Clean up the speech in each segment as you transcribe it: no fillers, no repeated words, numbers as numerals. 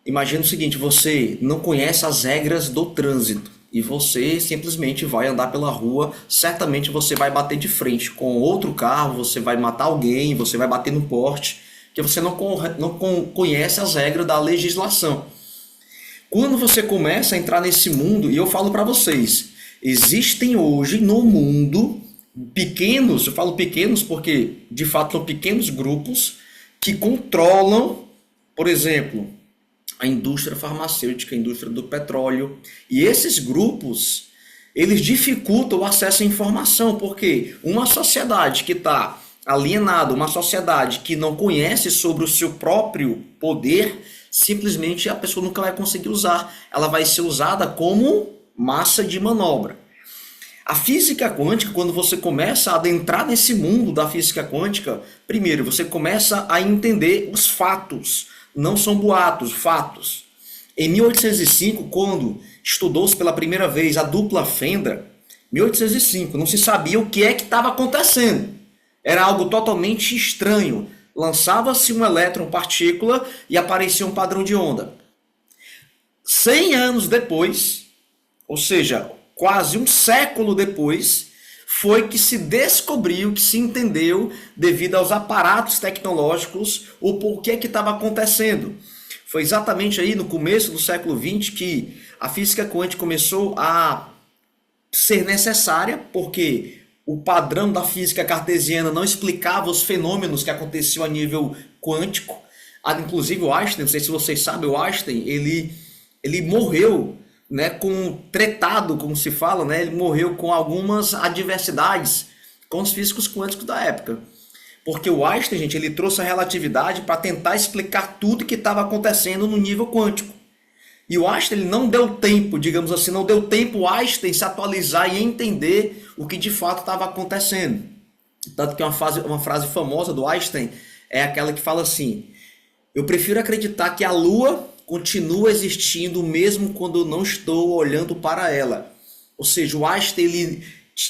Imagina o seguinte, você não conhece as regras do trânsito e você simplesmente vai andar pela rua, certamente você vai bater de frente com outro carro, você vai matar alguém, você vai bater no poste, que você não conhece as regras da legislação. Quando você começa a entrar nesse mundo, e eu falo para vocês, existem hoje no mundo pequenos, eu falo pequenos porque de fato são pequenos grupos que controlam, por exemplo, a indústria farmacêutica, a indústria do petróleo. E esses grupos, eles dificultam o acesso à informação, porque uma sociedade que está alienada, uma sociedade que não conhece sobre o seu próprio poder, simplesmente a pessoa nunca vai conseguir usar. Ela vai ser usada como massa de manobra. A física quântica, quando você começa a adentrar nesse mundo da física quântica, primeiro você começa a entender os fatos. Não são boatos, fatos. Em 1805, quando estudou-se pela primeira vez a dupla fenda, 1805, não se sabia o que é que estava acontecendo. Era algo totalmente estranho. Lançava-se um elétron partícula e aparecia um padrão de onda. 100 anos depois, ou seja, quase um século depois, foi que se descobriu, que se entendeu, devido aos aparatos tecnológicos, o porquê que estava acontecendo. Foi exatamente aí no começo do século XX que a física quântica começou a ser necessária, porque o padrão da física cartesiana não explicava os fenômenos que aconteciam a nível quântico. Inclusive o Einstein, não sei se vocês sabem, o Einstein, ele morreu, né, tretado, como se fala, né, ele morreu com algumas adversidades com os físicos quânticos da época. Porque o Einstein, gente, ele trouxe a relatividade para tentar explicar tudo que estava acontecendo no nível quântico. E o Einstein ele não deu tempo, digamos assim, não deu tempo o Einstein se atualizar e entender o que de fato estava acontecendo. Tanto que uma frase famosa do Einstein é aquela que fala assim: eu prefiro acreditar que a Lua continua existindo mesmo quando eu não estou olhando para ela. Ou seja, o Einstein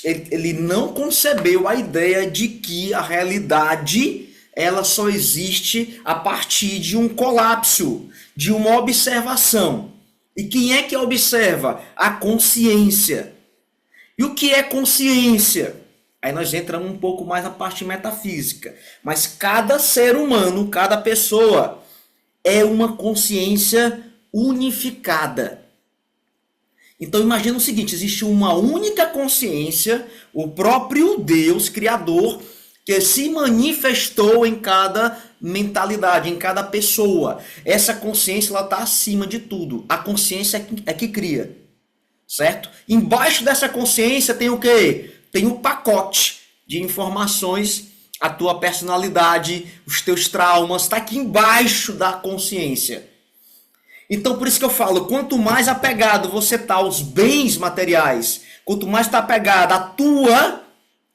ele não concebeu a ideia de que a realidade ela só existe a partir de um colapso, de uma observação. E quem é que observa? A consciência. E o que é consciência? Aí nós entramos um pouco mais na parte metafísica. Mas cada ser humano, cada pessoa, é uma consciência unificada. Então imagina o seguinte, existe uma única consciência, o próprio Deus, Criador, que se manifestou em cada mentalidade, em cada pessoa. Essa consciência está acima de tudo. A consciência é que cria, certo? Embaixo dessa consciência tem o quê? Tem um pacote de informações, a tua personalidade, os teus traumas, está aqui embaixo da consciência. Então por isso que eu falo, quanto mais apegado você está aos bens materiais, quanto mais está apegado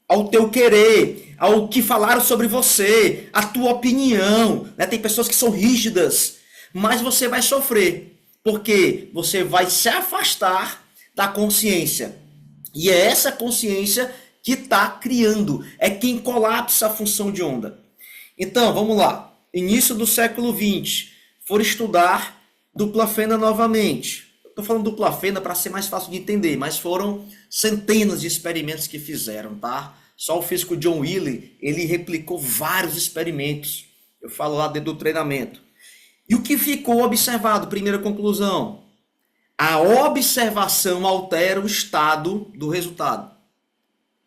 ao teu querer, ao que falaram sobre você, a tua opinião, né? Tem pessoas que são rígidas, mas você vai sofrer, porque você vai se afastar da consciência. E é essa consciência que está criando, é quem colapsa a função de onda. Então, vamos lá. Início do século XX, for estudar dupla fenda novamente. Estou falando dupla fenda para ser mais fácil de entender, mas foram centenas de experimentos que fizeram, tá? Só o físico John Wheeler, ele replicou vários experimentos. Eu falo lá dentro do treinamento. E o que ficou observado? Primeira conclusão. A observação altera o estado do resultado.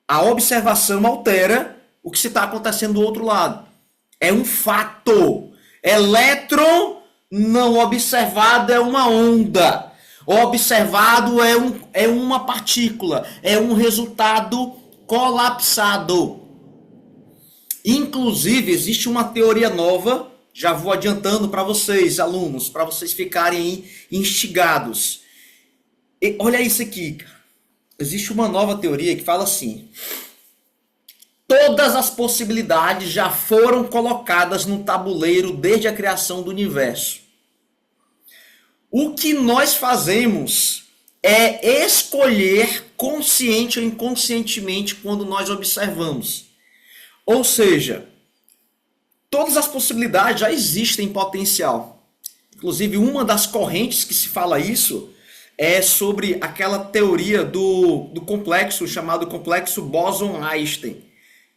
A observação altera o que se está acontecendo do outro lado. É um fato. Elétron não observado é uma onda. O observado é uma partícula. É um resultado colapsado. Inclusive, existe uma teoria nova, já vou adiantando para vocês, alunos, para vocês ficarem instigados. E olha isso aqui, cara. Existe uma nova teoria que fala assim: todas as possibilidades já foram colocadas no tabuleiro desde a criação do universo. O que nós fazemos é escolher consciente ou inconscientemente quando nós observamos. Ou seja, todas as possibilidades já existem em potencial. Inclusive, uma das correntes que se fala isso é sobre aquela teoria do complexo chamado complexo Boson-Einstein,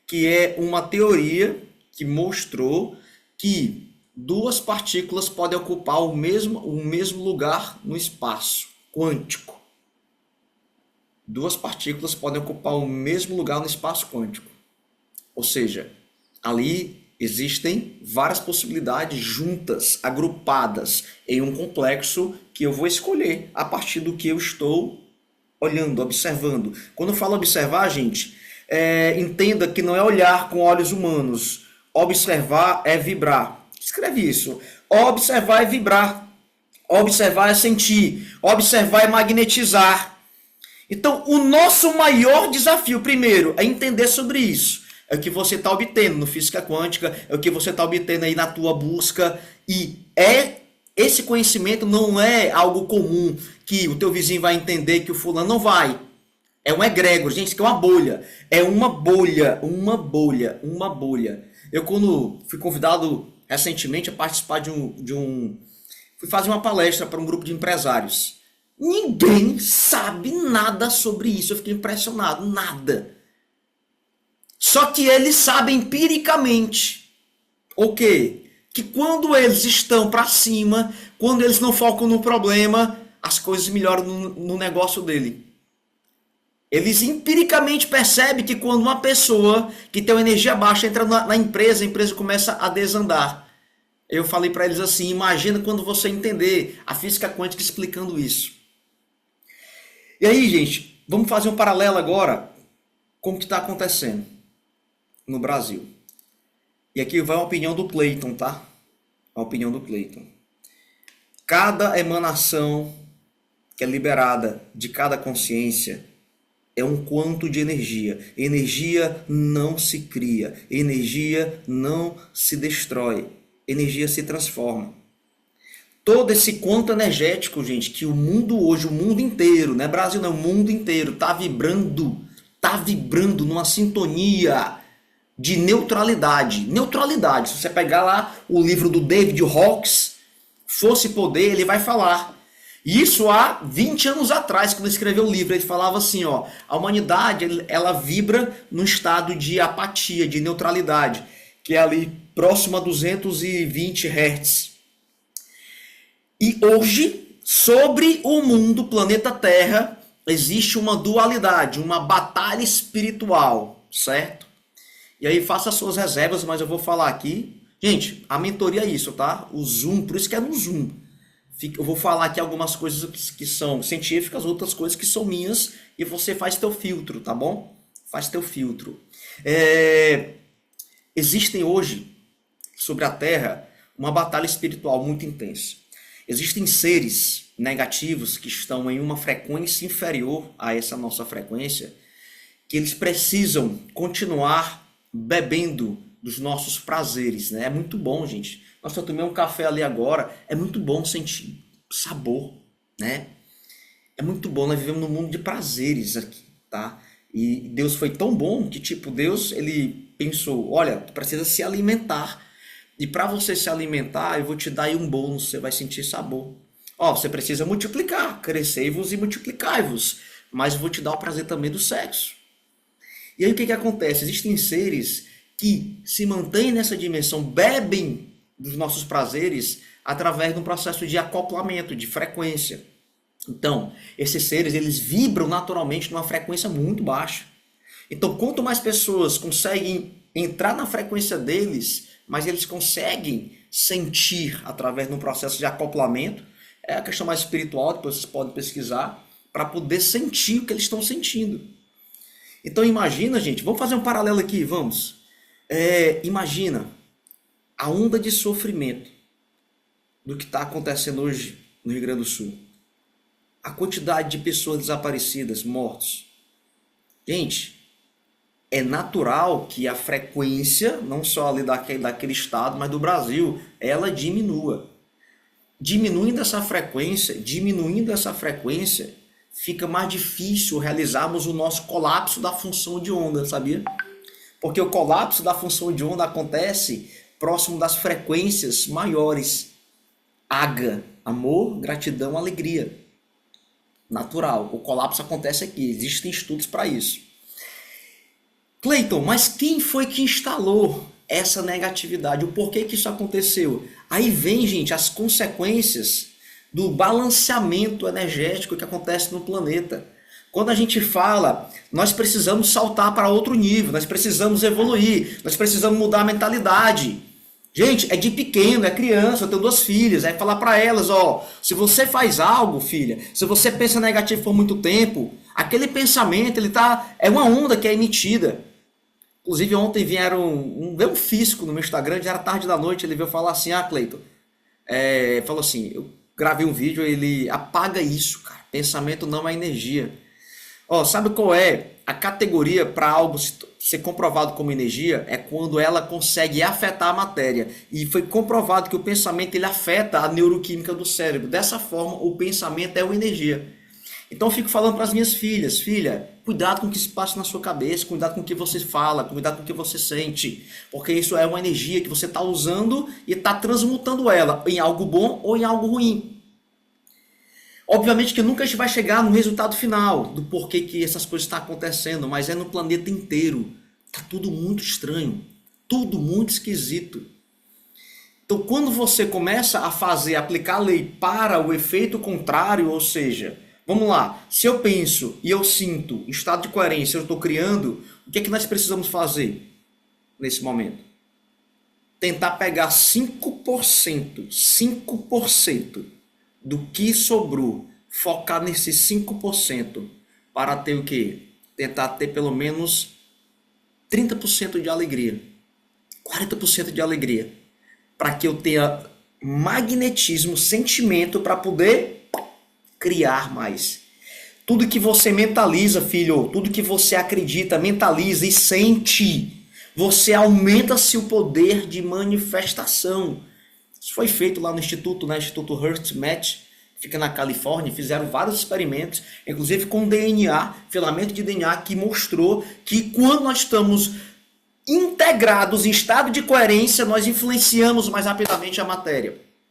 que é uma teoria que mostrou que duas partículas podem ocupar o mesmo lugar no espaço quântico. Duas partículas podem ocupar o mesmo lugar no espaço quântico. Ou seja, ali existem várias possibilidades juntas, agrupadas em um complexo que eu vou escolher a partir do que eu estou olhando, observando. Quando eu falo observar, gente, entenda que não é olhar com olhos humanos. Observar é vibrar. Escreve isso. Observar é vibrar. Observar é sentir. Observar é magnetizar. Então, o nosso maior desafio, primeiro, é entender sobre isso. É o que você está obtendo no Física Quântica, é o que você está obtendo aí na tua busca. E esse conhecimento não é algo comum que o teu vizinho vai entender, que o fulano não vai. É um egrégor, gente, isso aqui é uma bolha. É uma bolha, uma bolha, uma bolha. Eu, quando fui convidado recentemente a participar fui fazer uma palestra para um grupo de empresários. Ninguém sabe nada sobre isso. Eu fiquei impressionado, nada. Só que eles sabem empiricamente o quê? Que quando eles estão para cima, quando eles não focam no problema, as coisas melhoram no negócio dele. Eles empiricamente percebem que quando uma pessoa que tem uma energia baixa entra na empresa, a empresa começa a desandar. Eu falei para eles assim, imagina quando você entender a física quântica explicando isso. E aí, gente, vamos fazer um paralelo agora com o que está acontecendo no Brasil. E aqui vai a opinião do Clayton, tá? A opinião do Clayton. Cada emanação que é liberada de cada consciência é um quanto de energia. Energia não se cria. Energia não se destrói. Energia se transforma. Todo esse quanto energético, gente, que o mundo hoje, o mundo inteiro, não é Brasil não, o mundo inteiro está vibrando numa sintonia de neutralidade. Neutralidade. Se você pegar lá o livro do David Hawkes, Força e Poder, ele vai falar. Isso há 20 anos atrás, quando ele escreveu o livro, ele falava assim, ó, a humanidade ela vibra num estado de apatia, de neutralidade, que é ali próximo a 220 Hz. E hoje, sobre o mundo, planeta Terra, existe uma dualidade, uma batalha espiritual, certo? E aí faça as suas reservas, mas eu vou falar aqui. Gente, a mentoria é isso, tá? O Zoom, por isso que é no Zoom. Eu vou falar aqui algumas coisas que são científicas, outras coisas que são minhas, e você faz teu filtro, tá bom? Faz teu filtro. Existem hoje, sobre a Terra, uma batalha espiritual muito intensa. Existem seres negativos que estão em uma frequência inferior a essa nossa frequência, que eles precisam continuar bebendo dos nossos prazeres, né? É muito bom, gente. Nossa, eu tomei um café ali agora, é muito bom sentir sabor, né? É muito bom, nós vivemos num mundo de prazeres aqui, tá? E Deus foi tão bom que, tipo, Deus, ele pensou, olha, tu precisa se alimentar. E para você se alimentar, eu vou te dar aí um bônus, você vai sentir sabor. Ó, você precisa multiplicar, crescei-vos e multiplicai-vos. Mas eu vou te dar o prazer também do sexo. E aí o que acontece? Existem seres que se mantêm nessa dimensão, bebem dos nossos prazeres através de um processo de acoplamento, de frequência. Então, esses seres, eles vibram naturalmente numa frequência muito baixa. Então, quanto mais pessoas conseguem entrar na frequência deles, mais eles conseguem sentir através de um processo de acoplamento. É a questão mais espiritual, depois vocês podem pesquisar, para poder sentir o que eles estão sentindo. Então, imagina, gente, vamos fazer um paralelo aqui, vamos. Imagina a onda de sofrimento do que está acontecendo hoje no Rio Grande do Sul. A quantidade de pessoas desaparecidas, mortos. Gente, é natural que a frequência, não só ali daquele estado, mas do Brasil, ela diminua. Diminuindo essa frequência, fica mais difícil realizarmos o nosso colapso da função de onda, sabia? Porque o colapso da função de onda acontece próximo das frequências maiores. AGA, amor, gratidão, alegria. Natural. O colapso acontece aqui. Existem estudos para isso. Cleiton, mas quem foi que instalou essa negatividade? O porquê que isso aconteceu? Aí vem, gente, as consequências do balanceamento energético que acontece no planeta. Quando a gente fala, nós precisamos saltar para outro nível, nós precisamos evoluir, nós precisamos mudar a mentalidade. Gente, é de pequeno, é criança, eu tenho 2 filhas, é falar para elas, ó, se você faz algo, filha, se você pensa negativo por muito tempo, aquele pensamento, é uma onda que é emitida. Inclusive ontem veio um físico no meu Instagram, já era tarde da noite, ele veio falar assim, Cleiton, falou assim, eu gravei um vídeo, ele apaga isso, cara, pensamento não é energia. Ó, sabe qual é a categoria para algo ser comprovado como energia? É quando ela consegue afetar a matéria. E foi comprovado que o pensamento ele afeta a neuroquímica do cérebro. Dessa forma, o pensamento é uma energia. Então eu fico falando para as minhas filhas, filha, cuidado com o que se passa na sua cabeça, cuidado com o que você fala, cuidado com o que você sente. Porque isso é uma energia que você está usando e está transmutando ela em algo bom ou em algo ruim. Obviamente que nunca a gente vai chegar no resultado final do porquê que essas coisas estão acontecendo, mas é no planeta inteiro. Está tudo muito estranho, tudo muito esquisito. Então, quando você começa a aplicar a lei para o efeito contrário, ou seja, vamos lá, se eu penso e eu sinto em estado de coerência, eu estou criando, o que é que nós precisamos fazer nesse momento? Tentar pegar 5% do que sobrou, focar nesses 5% para ter o quê? Tentar ter pelo menos 30% de alegria, 40% de alegria, para que eu tenha magnetismo, sentimento para poder criar mais. Tudo que você mentaliza, filho, tudo que você acredita, mentaliza e sente, você aumenta seu poder de manifestação. Isso foi feito lá no Instituto, né? Instituto HeartMath, fica na Califórnia, fizeram vários experimentos, inclusive com DNA, filamento de DNA, que mostrou que quando nós estamos integrados em estado de coerência, nós influenciamos mais rapidamente a matéria.